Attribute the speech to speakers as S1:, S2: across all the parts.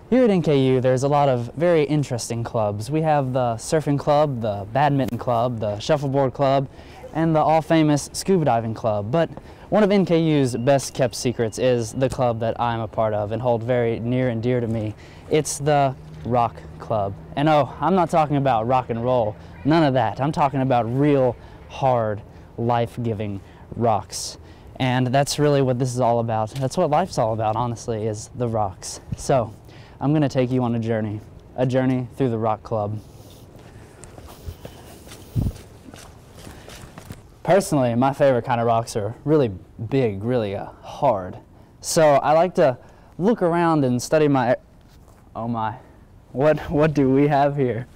S1: Here at NKU, there's a lot of very interesting clubs. We have the surfing club, the badminton club, the shuffleboard club, and the all-famous scuba diving club. But one of NKU's best kept secrets is the club that I'm a part of and hold very near and dear to me. It's the Rock Club. And oh, I'm not talking about rock and roll, none of that. I'm talking about real, hard, life-giving rocks. And that's really what this is all about. That's what life's all about, honestly, is the rocks. So, I'm going to take you on a journey through the Rock Club. Personally, my favorite kind of rocks are really big, really hard. So I like to look around and study my, oh my, what do we have here?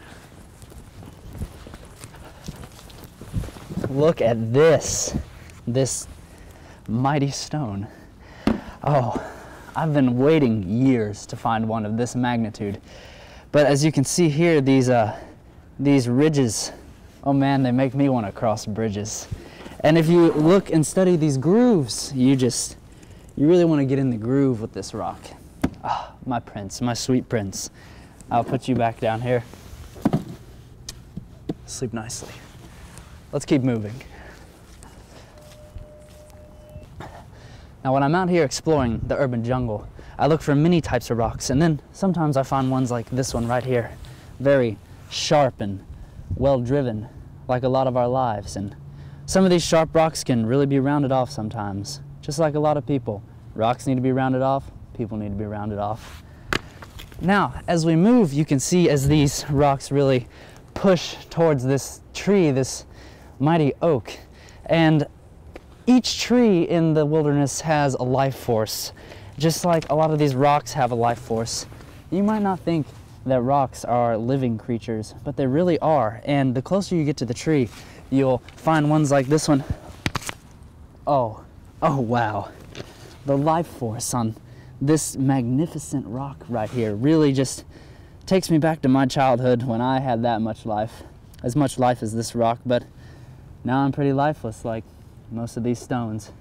S1: Look at this mighty stone. Oh, I've been waiting years to find one of this magnitude. But as you can see here, these ridges, oh man, they make me want to cross bridges. And if you look and study these grooves, you really want to get in the groove with this rock. Ah, my prince, my sweet prince. I'll put you back down here. Sleep nicely. Let's keep moving. Now when I'm out here exploring the urban jungle, I look for many types of rocks, and then sometimes I find ones like this one right here, very sharp and well driven, like a lot of our lives. And some of these sharp rocks can really be rounded off sometimes, just like a lot of people. Rocks need to be rounded off, people need to be rounded off. Now, as we move, you can see as these rocks really push towards this tree, this mighty oak. And each tree in the wilderness has a life force, just like a lot of these rocks have a life force. You might not think that rocks are living creatures, but they really are. And the closer you get to the tree, you'll find ones like this one. Oh wow. The life force on this magnificent rock right here really just takes me back to my childhood when I had that much life, as much life as this rock, but now I'm pretty lifeless like most of these stones.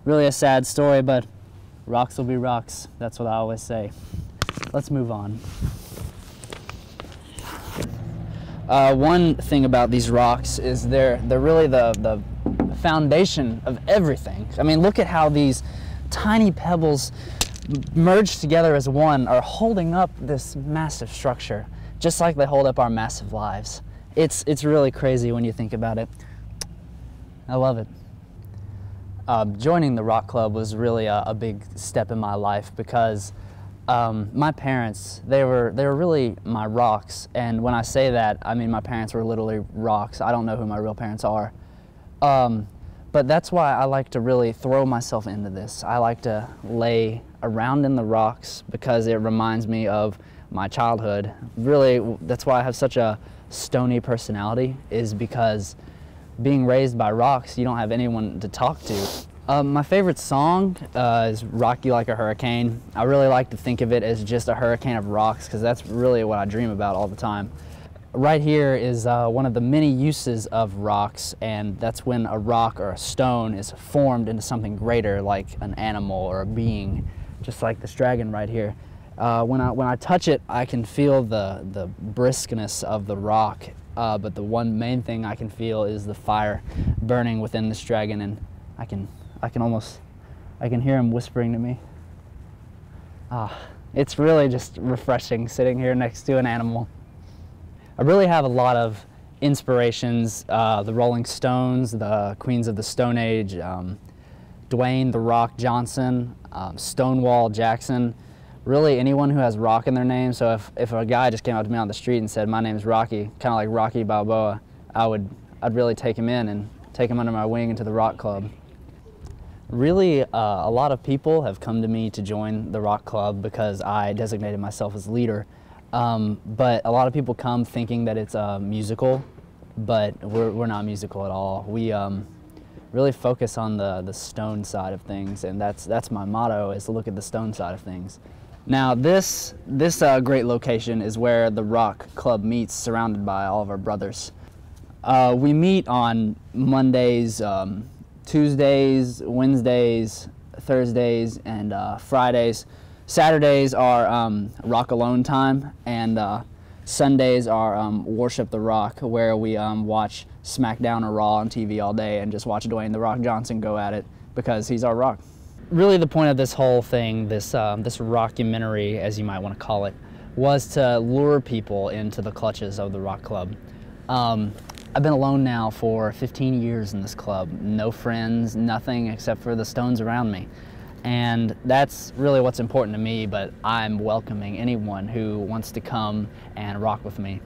S1: Really a sad story, but rocks will be rocks. That's what I always say. Let's move on. One thing about these rocks is they're really the foundation of everything. I mean, look at how these tiny pebbles merged together as one are holding up this massive structure, just like they hold up our massive lives. It's really crazy when you think about it. I love it. Joining the Rock Club was really a big step in my life because my parents, they were really my rocks. And when I say that, I mean my parents were literally rocks. I don't know who my real parents are. But that's why I like to really throw myself into this. I like to lay around in the rocks because it reminds me of my childhood. Really, that's why I have such a stony personality, is because being raised by rocks, you don't have anyone to talk to. My favorite song is Rock You Like a Hurricane. I really like to think of it as just a hurricane of rocks because that's really what I dream about all the time. Right here is one of the many uses of rocks, and that's when a rock or a stone is formed into something greater, like an animal or a being, just like this dragon right here. When I touch it, I can feel the briskness of the rock, but the one main thing I can feel is the fire burning within this dragon, and I can hear him whispering to me. It's really just refreshing sitting here next to an animal. I really have a lot of inspirations, the Rolling Stones, the Queens of the Stone Age, Dwayne "The Rock" Johnson, Stonewall Jackson, really anyone who has rock in their name. So if a guy just came up to me on the street and said, "My name's Rocky," kind of like Rocky Balboa, I'd really take him in and take him under my wing into the Rock Club. Really, a lot of people have come to me to join the Rock Club because I designated myself as leader. But a lot of people come thinking that it's musical, but we're not musical at all. We really focus on the stone side of things, and that's my motto, is to look at the stone side of things. Now this great location is where the Rock Club meets, surrounded by all of our brothers. We meet on Mondays, Tuesdays, Wednesdays, Thursdays, and Fridays Saturdays are rock alone time, and Sundays are Worship the Rock, where we watch SmackDown or Raw on TV all day and just watch Dwayne "The Rock" Johnson go at it because he's our Rock. Really, the point of this whole thing, this rockumentary, as you might want to call it, was to lure people into the clutches of the Rock Club. I've been alone now for 15 years in this club. No friends, nothing except for the stones around me. And that's really what's important to me, but I'm welcoming anyone who wants to come and rock with me.